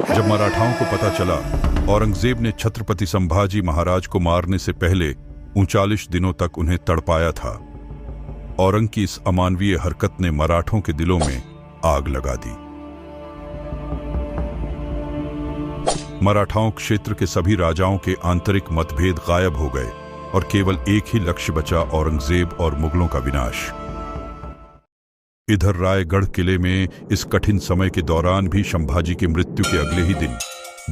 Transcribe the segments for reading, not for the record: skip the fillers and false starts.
जब मराठाओं को पता चला औरंगजेब ने छत्रपति संभाजी महाराज को मारने से पहले 39 दिनों तक उन्हें तड़पाया था, औरंग की इस अमानवीय हरकत ने मराठों के दिलों में आग लगा दी। मराठाओं क्षेत्र के सभी राजाओं के आंतरिक मतभेद गायब हो गए और केवल एक ही लक्ष्य बचा, औरंगजेब और मुगलों का विनाश। इधर रायगढ़ किले में इस कठिन समय के दौरान भी संभाजी की मृत्यु के अगले ही दिन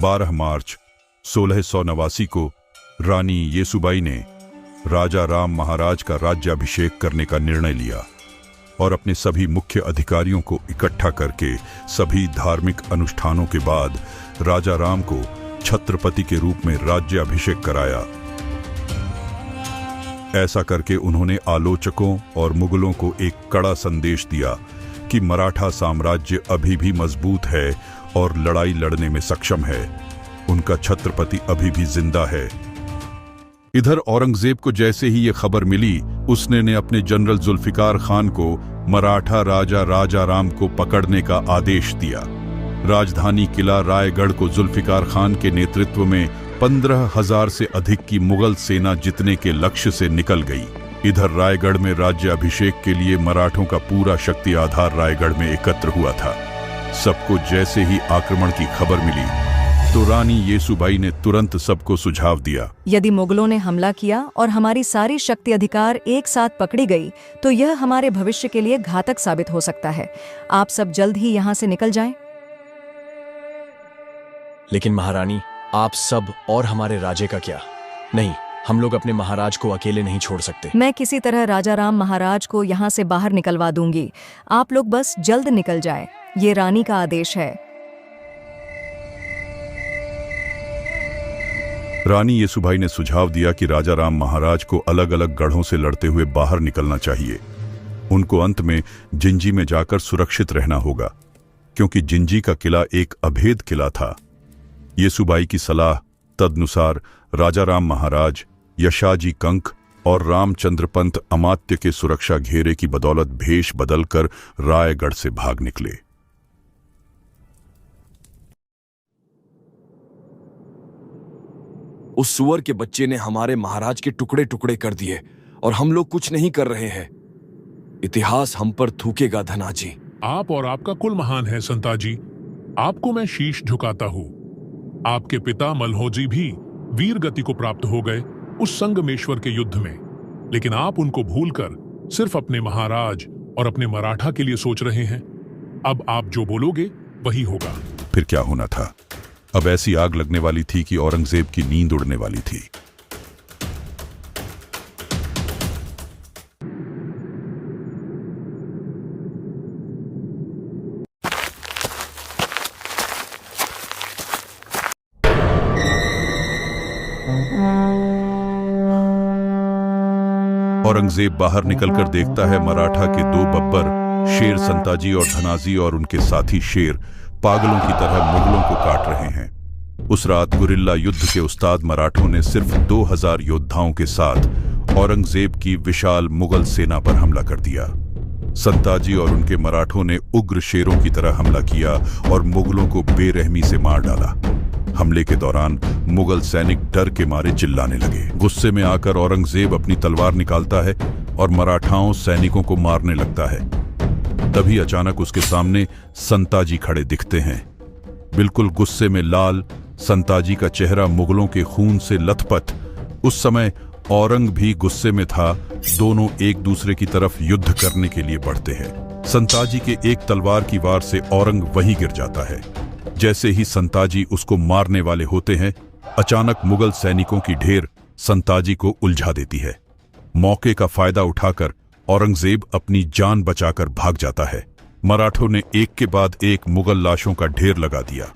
12 मार्च 1689 को रानी येसुबाई ने राजा राम महाराज का राज्याभिषेक करने का निर्णय लिया और अपने सभी मुख्य अधिकारियों को इकट्ठा करके सभी धार्मिक अनुष्ठानों के बाद राजा राम को छत्रपति के रूप में राज्याभिषेक कराया। ऐसा करके उन्होंने आलोचकों और मुगलों को एक कड़ा संदेश दिया कि मराठा साम्राज्य अभी भी मजबूत है और लड़ाई लड़ने में सक्षम है, उनका छत्रपति अभी भी जिंदा है। इधर औरंगजेब को जैसे ही ये खबर मिली, उसने ने अपने जनरल जुल्फिकार खान को मराठा राजा राजा राम को पकड़ने का आदेश दिया। राजधानी किला रायगढ़ को जुल्फिकार खान के नेतृत्व में 15,000 से अधिक की मुगल सेना जीतने के लक्ष्य से निकल गई। इधर रायगढ़ में राज्याभिषेक के लिए मराठों का पूरा शक्ति आधार रायगढ़ में एकत्र हुआ था। सबको जैसे ही आक्रमण की खबर मिली तो रानी येसुबाई ने तुरंत सबको सुझाव दिया, यदि मुगलों ने हमला किया और हमारी सारी शक्ति अधिकार एक साथ पकड़ी गई तो यह हमारे भविष्य के लिए घातक साबित हो सकता है। आप सब जल्द ही यहाँ से निकल जाएं। लेकिन महारानी, आप सब और हमारे राजे का क्या? नहीं, हम लोग अपने महाराज को अकेले नहीं छोड़ सकते। मैं किसी तरह राजा राम महाराज को यहाँ से बाहर निकलवा दूंगी। आप लोग बस जल्द निकल जाएं। ये रानी का आदेश है। रानी येसुबाई ने सुझाव दिया कि राजा राम महाराज को अलग अलग गढ़ों से लड़ते हुए बाहर निकलना चाहिए। उनको अंत में जिंजी में जाकर सुरक्षित रहना होगा, क्योंकि जिंजी का किला एक अभेद किला था। येसुबाई की सलाह तदनुसार राजा राम महाराज, यशाजी कंक और रामचंद्र पंत अमात्य के सुरक्षा घेरे की बदौलत भेष बदलकर रायगढ़ से भाग निकले। उस सुअर के बच्चे ने हमारे महाराज के टुकड़े टुकड़े कर दिए और हम लोग कुछ नहीं कर रहे हैं। इतिहास हम पर थूकेगा धनाजी। आप और आपका कुल महान है संताजी। आपको मैं शीश झुकाता हूँ। आपके पिता मल्होजी भी वीर गति को प्राप्त हो गए उस संगमेश्वर के युद्ध में, लेकिन आप उनको भूलकर सिर्फ अपने महाराज और अपने मराठा के लिए सोच रहे हैं। अब आप जो बोलोगे वही होगा। फिर क्या होना था? अब ऐसी आग लगने वाली थी कि औरंगजेब की नींद उड़ने वाली थी। औरंगजेब बाहर निकलकर देखता है मराठा के 2 बब्बर शेर संताजी और धनाजी और उनके साथी शेर पागलों की तरह मुगलों को काट रहे हैं। उस रात गुरिल्ला युद्ध के उस्ताद मराठों ने सिर्फ 2000 योद्धाओं के साथ औरंगजेब की विशाल मुगल सेना पर हमला कर दिया। संताजी और उनके मराठों ने उग्र शेरों की तरह हमला किया और मुगलों को बेरहमी से मार डाला। हमले के दौरान मुगल सैनिक डर के मारे चिल्लाने लगे। गुस्से में आकर औरंगजेब अपनी तलवार निकालता है और मराठाओं सैनिकों को मारने लगता है। तभी अचानक उसके सामने संताजी खड़े दिखते हैं। बिल्कुल गुस्से में लाल संताजी का चेहरा मुगलों के खून से लथपथ। उस समय औरंग भी गुस्से में था। दोनों एक दूसरे की तरफ युद्ध करने के लिए बढ़ते हैं। संताजी के एक तलवार की वार से औरंग वहीं गिर जाता है। जैसे ही संताजी उसको मारने वाले होते हैं, अचानक मुगल सैनिकों की ढेर संताजी को उलझा देती है। मौके का फायदा उठाकर औरंगजेब अपनी जान बचाकर भाग जाता है। मराठों ने एक के बाद एक मुगल लाशों का ढेर लगा दिया।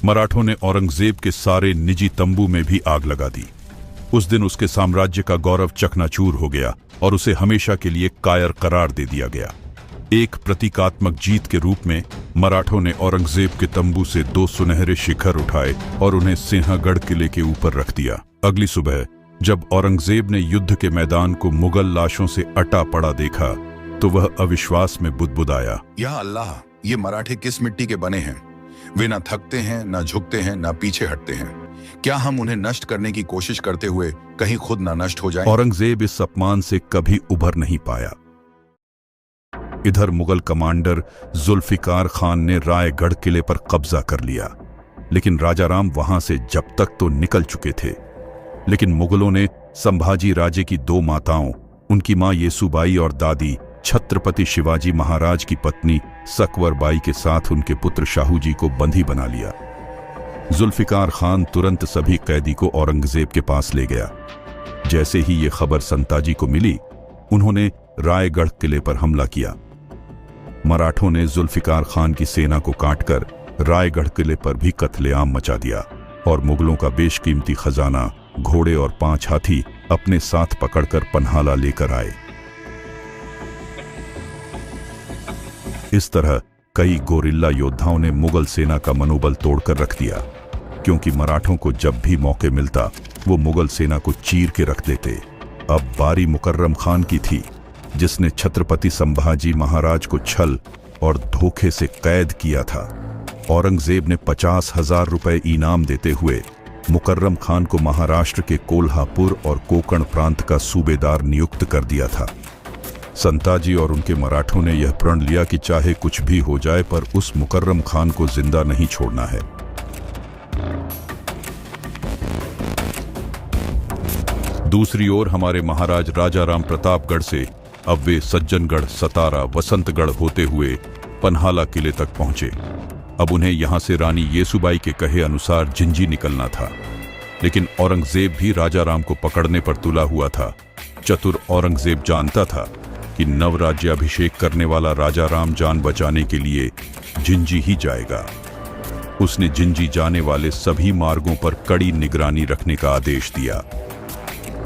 मराठों ने औरंगजेब के सारे निजी तंबू में भी आग लगा दी। उस दिन उसके साम्राज्य का गौरव चकनाचूर हो गया और उसे हमेशा के लिए कायर करार दे दिया गया। एक प्रतीकात्मक जीत के रूप में मराठों ने औरंगजेब के तंबू से 2 सुनहरे शिखर उठाए और उन्हें सिंहगढ़ किले के ऊपर रख दिया। अगली सुबह जब औरंगजेब ने युद्ध के मैदान को मुगल लाशों से अटा पड़ा देखा तो वह अविश्वास में बुदबुदाया, या अल्लाह, ये मराठे किस मिट्टी के बने हैं? वे ना थकते हैं, ना झुकते हैं, ना पीछे हटते हैं। क्या हम उन्हें नष्ट करने की कोशिश करते हुए कहीं खुद ना नष्ट हो जाएं? औरंगजेब इस अपमान से कभी उभर नहीं पाया। इधर मुगल कमांडर जुल्फिकार खान ने रायगढ़ किले पर कब्जा कर लिया, लेकिन राजाराम वहां से जब तक तो निकल चुके थे, लेकिन मुगलों ने संभाजी राजे की 2 माताओं, उनकी मां येसुबाई और दादी छत्रपति शिवाजी महाराज की पत्नी सकवरबाई के साथ उनके पुत्र शाहूजी को बंदी बना लिया। जुल्फिकार खान तुरंत सभी कैदी को औरंगजेब के पास ले गया। जैसे ही ये खबर संताजी को मिली, उन्होंने रायगढ़ किले पर हमला किया। मराठों ने जुल्फिकार खान की सेना को काटकर रायगढ़ किले पर भी कत्लेआम मचा दिया और मुगलों का बेशकीमती खजाना, घोड़े और 5 हाथी अपने साथ पकड़कर पन्हाला लेकर आए। इस तरह कई गोरिल्ला योद्धाओं ने मुगल सेना का मनोबल तोड़कर रख दिया, क्योंकि मराठों को जब भी मौके मिलता वो मुगल सेना को चीर के रख देते। अब बारी मुकर्रम खान की थी, जिसने छत्रपति संभाजी महाराज को छल और धोखे से कैद किया था। औरंगजेब ने 50,000 रुपए इनाम देते हुए मुकर्रम खान को महाराष्ट्र के कोल्हापुर और कोकण प्रांत का सूबेदार नियुक्त कर दिया था। संताजी और उनके मराठों ने यह प्रण लिया कि चाहे कुछ भी हो जाए, पर उस मुकर्रम खान को जिंदा नहीं छोड़ना है। दूसरी ओर हमारे महाराज राजाराम प्रतापगढ़ से अब वे सज्जनगढ़, सतारा, वसंतगढ़ होते हुए पन्हाला किले तक पहुंचे। अब उन्हें यहां से रानी येसुबाई के कहे अनुसार जिंजी निकलना था, लेकिन औरंगजेब भी राजाराम को पकड़ने पर तुला हुआ था। चतुर औरंगजेब जानता था कि नवराज्याभिषेक करने वाला राजाराम जान बचाने के लिए जिंजी ही जाएगा। उसने जिंजी जाने वाले सभी मार्गों पर कड़ी निगरानी रखने का आदेश दिया।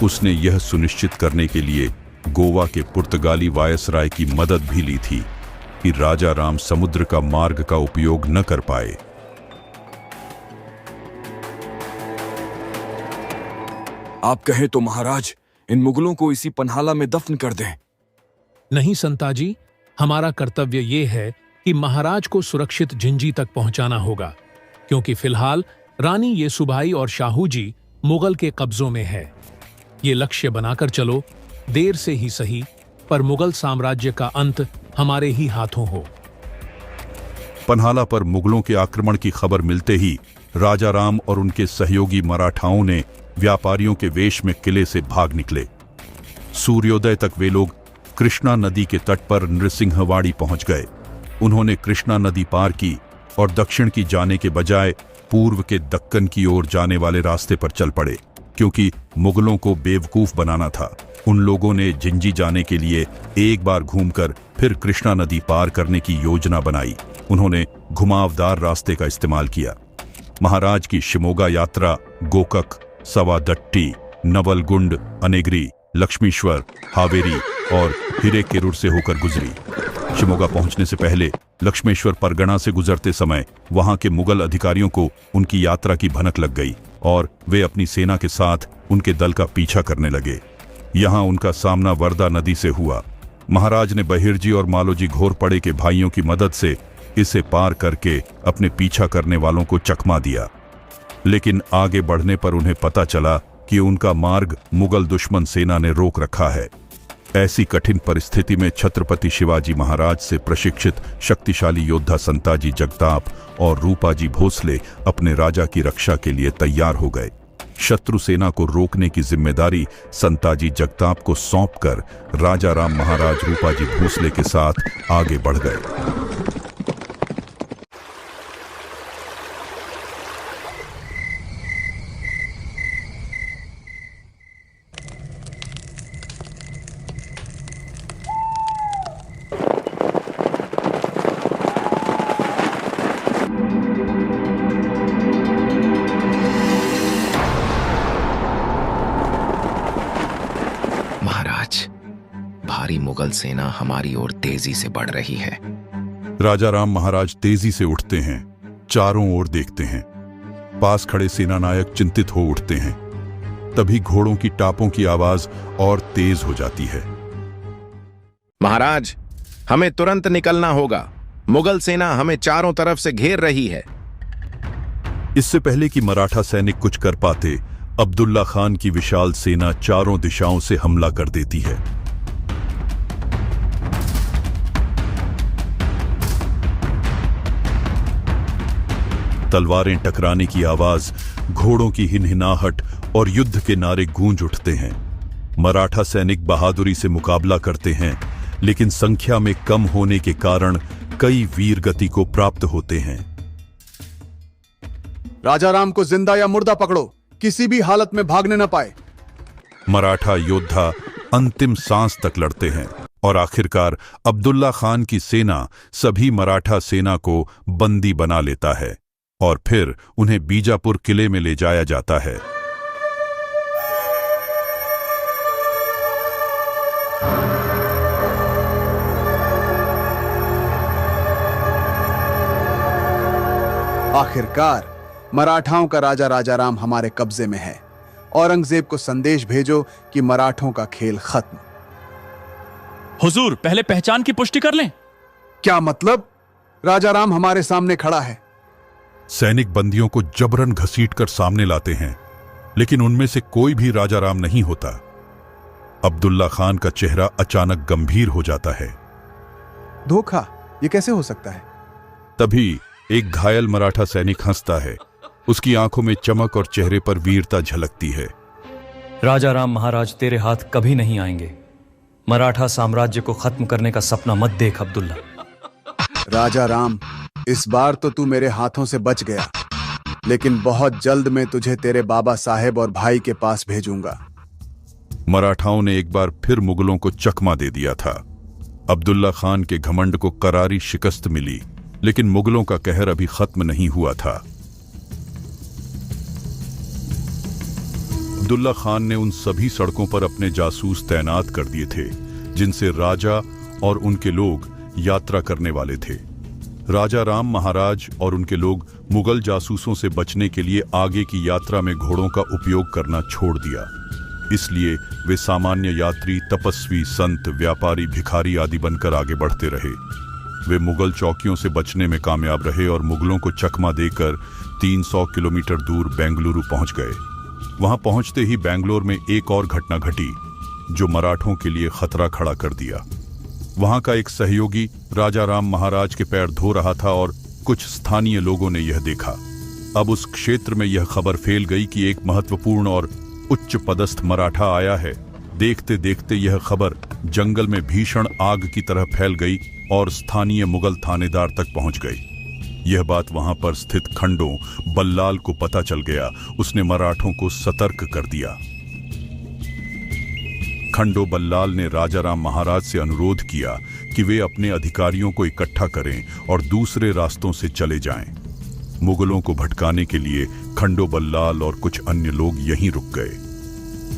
उसने यह सुनिश्चित करने के लिए गोवा के पुर्तगाली वायसराय की मदद भी ली थी कि राजाराम समुद्र का मार्ग का उपयोग न कर पाए। आप कहें तो महाराज, इन मुगलों को इसी पन्हाला में दफन कर दें। नहीं संताजी, हमारा कर्तव्य यह है कि महाराज को सुरक्षित जिंजी तक पहुंचाना होगा, क्योंकि फिलहाल रानी येसुबाई और शाहूजी मुगल के कब्जों में है। ये लक्ष्य बनाकर चलो, देर से ही सही, पर मुगल साम्राज्य का अंत हमारे ही हाथों हो। पन्हाला पर मुगलों के आक्रमण की खबर मिलते ही राजाराम और उनके सहयोगी मराठाओं ने व्यापारियों के वेश में किले से भाग निकले। सूर्योदय तक वे लोग कृष्णा नदी के तट पर नृसिंहवाड़ी पहुंच गए। उन्होंने कृष्णा नदी पार की और दक्षिण की जाने के बजाय पूर्व के दक्कन की ओर जाने वाले रास्ते पर चल पड़े, क्योंकि मुगलों को बेवकूफ बनाना था। उन लोगों ने जिंजी जाने के लिए एक बार घूमकर फिर कृष्णा नदी पार करने की योजना बनाई। उन्होंने घुमावदार रास्ते का इस्तेमाल किया। महाराज की शिमोगा यात्रा गोकक, सवादट्टी, नवलगुंड, अनेगरी, लक्ष्मीश्वर, हावेरी और हिरेकेरूर से होकर गुजरी। शिमोगा पहुंचने से पहले लक्ष्मेश्वर परगना से गुजरते समय वहां के मुगल अधिकारियों को उनकी यात्रा की भनक लग गई और वे अपनी सेना के साथ उनके दल का पीछा करने लगे। यहां उनका सामना वर्दा नदी से हुआ। महाराज ने बहिर्जी और मालोजी घोरपड़े के भाइयों की मदद से इसे पार करके अपने पीछा करने वालों को चकमा दिया, लेकिन आगे बढ़ने पर उन्हें पता चला कि उनका मार्ग मुगल दुश्मन सेना ने रोक रखा है। ऐसी कठिन परिस्थिति में छत्रपति शिवाजी महाराज से प्रशिक्षित शक्तिशाली योद्धा संताजी जगताप और रूपाजी भोसले अपने राजा की रक्षा के लिए तैयार हो गए। शत्रु सेना को रोकने की जिम्मेदारी संताजी जगताप को सौंपकर राजाराम महाराज रूपाजी भोसले के साथ आगे बढ़ गए। भारी मुगल सेना हमारी ओर तेजी से बढ़ रही है। राजाराम महाराज तेजी से उठते हैं, चारों ओर देखते हैं। पास खड़े सेनानायक चिंतित हो उठते हैं। तभी घोड़ों की टापों की आवाज और तेज हो जाती है। महाराज, हमें तुरंत निकलना होगा। मुगल सेना हमें चारों तरफ से घेर रही है। इससे पहले कि मराठा सैनिक कुछ कर पाते, अब्दुल्ला खान की विशाल सेना चारों दिशाओं से हमला कर देती है। तलवारें टकराने की आवाज, घोड़ों की हिनहिनाहट और युद्ध के नारे गूंज उठते हैं। मराठा सैनिक बहादुरी से मुकाबला करते हैं, लेकिन संख्या में कम होने के कारण कई वीर गति को प्राप्त होते हैं। राजा राम को जिंदा या मुर्दा पकड़ो, किसी भी हालत में भागने न पाए। मराठा योद्धा अंतिम सांस तक लड़ते हैं और आखिरकार अब्दुल्ला खान की सेना सभी मराठा सेना को बंदी बना लेता है और फिर उन्हें बीजापुर किले में ले जाया जाता है। आखिरकार मराठाओं का राजा राजाराम हमारे कब्जे में है। औरंगजेब को संदेश भेजो कि मराठों का खेल खत्म। हुजूर, पहले पहचान की पुष्टि कर लें। क्या मतलब? राजाराम हमारे सामने खड़ा है। सैनिक बंदियों को जबरन घसीटकर सामने लाते हैं, लेकिन उनमें से कोई भी राजाराम नहीं होता। अब्दुल्ला खान का चेहरा अचानक गंभीर हो जाता है। धोखा, ये कैसे हो सकता है? तभी एक घायल मराठा सैनिक हंसता है। उसकी आंखों में चमक और चेहरे पर वीरता झलकती है। राजा राम महाराज तेरे हाथ कभी नहीं आएंगे। मराठा साम्राज्य को खत्म करने का सपना मत देख अब्दुल्ला। राजा राम, इस बार तो तू मेरे हाथों से बच गया, लेकिन बहुत जल्द मैं तुझे तेरे बाबा साहेब और भाई के पास भेजूंगा। मराठाओं ने एक बार फिर मुगलों को चकमा दे दिया था। अब्दुल्ला खान के घमंड को करारी शिकस्त मिली, लेकिन मुगलों का कहर अभी खत्म नहीं हुआ था। अब्दुल्ला खान ने उन सभी सड़कों पर अपने जासूस तैनात कर दिए थे जिनसे राजा और उनके लोग यात्रा करने वाले थे। राजा राम महाराज और उनके लोग मुगल जासूसों से बचने के लिए आगे की यात्रा में घोड़ों का उपयोग करना छोड़ दिया। इसलिए वे सामान्य यात्री, तपस्वी, संत, व्यापारी, भिखारी आदि बनकर आगे बढ़ते रहे। वे मुगल चौकियों से बचने में कामयाब रहे और मुगलों को चकमा देकर 300 किलोमीटर दूर बेंगलुरु पहुंच गए। वहां पहुंचते ही बेंगलोर में एक और घटना घटी जो मराठों के लिए खतरा खड़ा कर दिया। वहां का एक सहयोगी राजा राम महाराज के पैर धो रहा था और कुछ स्थानीय लोगों ने यह देखा। अब उस क्षेत्र में यह खबर फैल गई कि एक महत्वपूर्ण और उच्च पदस्थ मराठा आया है। देखते देखते यह खबर जंगल में भीषण आग की तरह फैल गई और स्थानीय मुगल थानेदार तक पहुंच गई। यह बात वहां पर स्थित खंडो बल्लाल को पता चल गया। उसने मराठों को सतर्क कर दिया। खंडो बल्लाल ने राजाराम महाराज से अनुरोध किया कि वे अपने अधिकारियों को इकट्ठा करें और दूसरे रास्तों से चले जाएं। मुगलों को भटकाने के लिए खंडो बल्लाल और कुछ अन्य लोग यहीं रुक गए।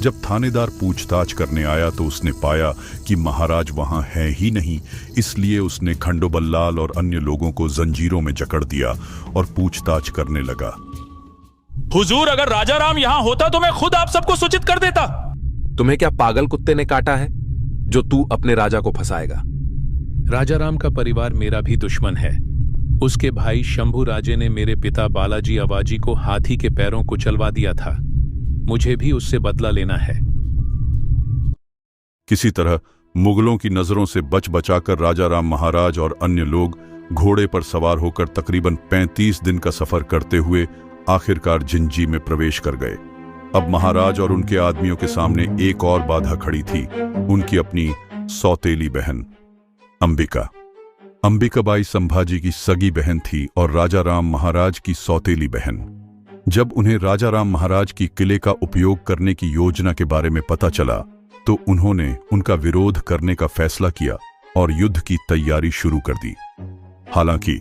जब थानेदार पूछताछ करने आया तो उसने पाया कि महाराज वहां हैं ही नहीं। इसलिए उसने खंडो बल्लाल और अन्य लोगों को जंजीरों में जकड़ दिया और पूछताछ करने लगा। हुजूर, अगर राजा राम यहां होता तो मैं खुद आप सबको सूचित कर देता। तुम्हें क्या पागल कुत्ते ने काटा है जो तू अपने राजा को फंसाएगा? राजाराम का परिवार मेरा भी दुश्मन है। उसके भाई शंभू राजे ने मेरे पिता बालाजी अवाजी को हाथी के पैरों को चलवा दिया था। मुझे भी उससे बदला लेना है। किसी तरह मुगलों की नजरों से बच बचाकर राजाराम महाराज और अन्य लोग घोड़े पर सवार होकर तकरीबन 35 दिन का सफर करते हुए आखिरकार जिंजी में प्रवेश कर गए। अब महाराज और उनके आदमियों के सामने एक और बाधा खड़ी थी, उनकी अपनी सौतेली बहन अंबिका। अंबिकाबाई संभाजी की सगी बहन थी और राजाराम महाराज की सौतेली बहन। जब उन्हें राजाराम महाराज की किले का उपयोग करने की योजना के बारे में पता चला तो उन्होंने उनका विरोध करने का फैसला किया और युद्ध की तैयारी शुरू कर दी। हालांकि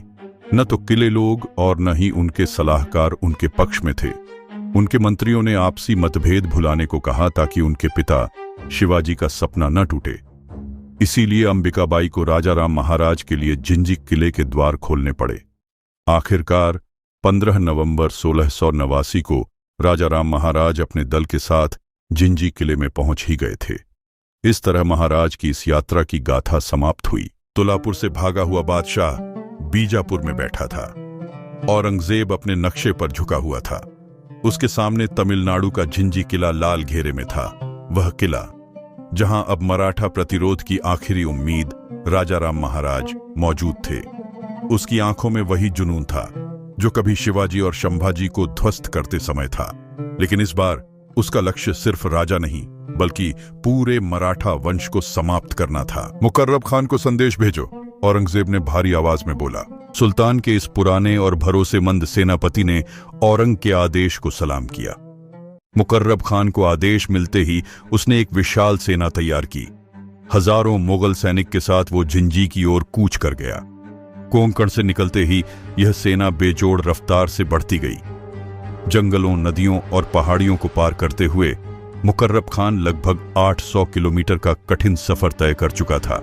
न तो किले लोग और न ही उनके सलाहकार उनके पक्ष में थे। उनके मंत्रियों ने आपसी मतभेद भुलाने को कहा ताकि उनके पिता शिवाजी का सपना न टूटे। इसीलिए अंबिकाबाई को राजाराम महाराज के लिए जिंजी किले के द्वार खोलने पड़े। आखिरकार 15 नवंबर 1689 को राजाराम महाराज अपने दल के साथ जिंजी किले में पहुंच ही गए थे। इस तरह महाराज की इस यात्रा की गाथा समाप्त हुई। तुलापुर से भागा हुआ बादशाह बीजापुर में बैठा था। औरंगजेब अपने नक्शे पर झुका हुआ था। उसके सामने तमिलनाडु का झिंजी किला लाल घेरे में था, वह किला जहां अब मराठा प्रतिरोध की आखिरी उम्मीद राजा राम महाराज मौजूद थे। उसकी आंखों में वही जुनून था जो कभी शिवाजी और संभाजी को ध्वस्त करते समय था, लेकिन इस बार उसका लक्ष्य सिर्फ राजा नहीं बल्कि पूरे मराठा वंश को समाप्त करना था। मुकर्रब खान को संदेश भेजो, औरंगजेब ने भारी आवाज में बोला। सुल्तान के इस पुराने और भरोसेमंद सेनापति ने औरंग के आदेश को सलाम किया। मुकर्रब खान को आदेश मिलते ही उसने एक विशाल सेना तैयार की। हजारों मुगल सैनिक के साथ वो झिंजी की ओर कूच कर गया। कोंकण से निकलते ही यह सेना बेजोड़ रफ्तार से बढ़ती गई। जंगलों, नदियों और पहाड़ियों को पार करते हुए मुकर्रब खान लगभग 800 किलोमीटर का कठिन सफर तय कर चुका था,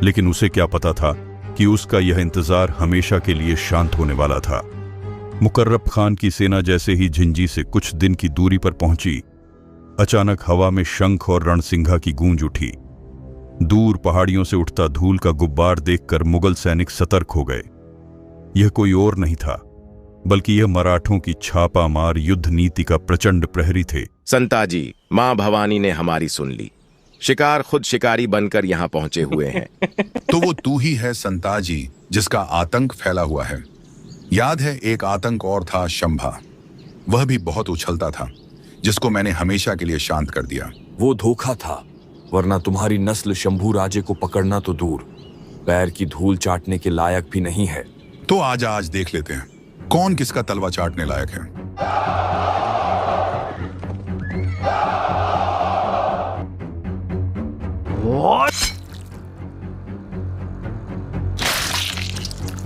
लेकिन उसे क्या पता था कि उसका यह इंतजार हमेशा के लिए शांत होने वाला था। मुकर्रब खान की सेना जैसे ही झिंजी से कुछ दिन की दूरी पर पहुंची, अचानक हवा में शंख और रणसिंघा की गूंज उठी। दूर पहाड़ियों से उठता धूल का गुब्बार देखकर मुगल सैनिक सतर्क हो गए। यह कोई और नहीं था बल्कि यह मराठों की छापामार युद्ध नीति का प्रचंड प्रहरी थे। संताजी, मां भवानी ने हमारी सुन ली। शिकार खुद शिकारी बनकर यहाँ पहुंचे हुए हैं। तो वो तू ही है संताजी जिसका आतंक फैला हुआ है। याद है एक आतंक और था, शंभा। वह भी बहुत उछलता था, जिसको मैंने हमेशा के लिए शांत कर दिया। वो धोखा था, वरना तुम्हारी नस्ल शंभू राजे को पकड़ना तो दूर, पैर की धूल चाटने के लायक भी नहीं है। तो आज देख लेते हैं कौन किसका तलवा चाटने लायक है।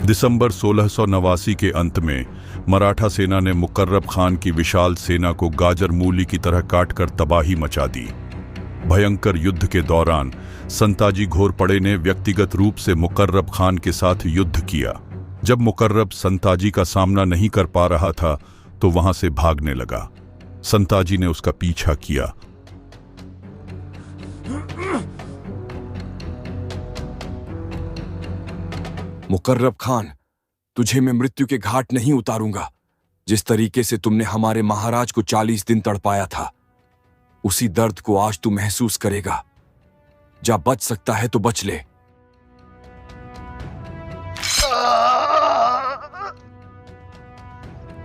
दिसंबर 1689 के अंत में मराठा सेना ने मुकर्रब खान की विशाल सेना को गाजर मूली की तरह काटकर तबाही मचा दी। भयंकर युद्ध के दौरान संताजी घोरपड़े ने व्यक्तिगत रूप से मुकर्रब खान के साथ युद्ध किया। जब मुकर्रब संताजी का सामना नहीं कर पा रहा था तो वहां से भागने लगा। संताजी ने उसका पीछा किया। मुकर्रब खान, तुझे मैं मृत्यु के घाट नहीं उतारूंगा। जिस तरीके से तुमने हमारे महाराज को 40 दिन तड़पाया था, उसी दर्द को आज तू महसूस करेगा। जा बच सकता है तो बच ले।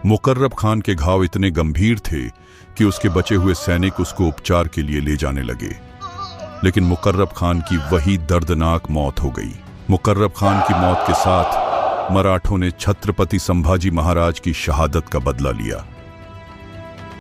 मुकर्रब खान के घाव इतने गंभीर थे कि उसके बचे हुए सैनिक उसको उपचार के लिए ले जाने लगे, लेकिन मुकर्रब खान की वही दर्दनाक मौत हो गई। मुकर्रब खान की मौत के साथ मराठों ने छत्रपति संभाजी महाराज की शहादत का बदला लिया।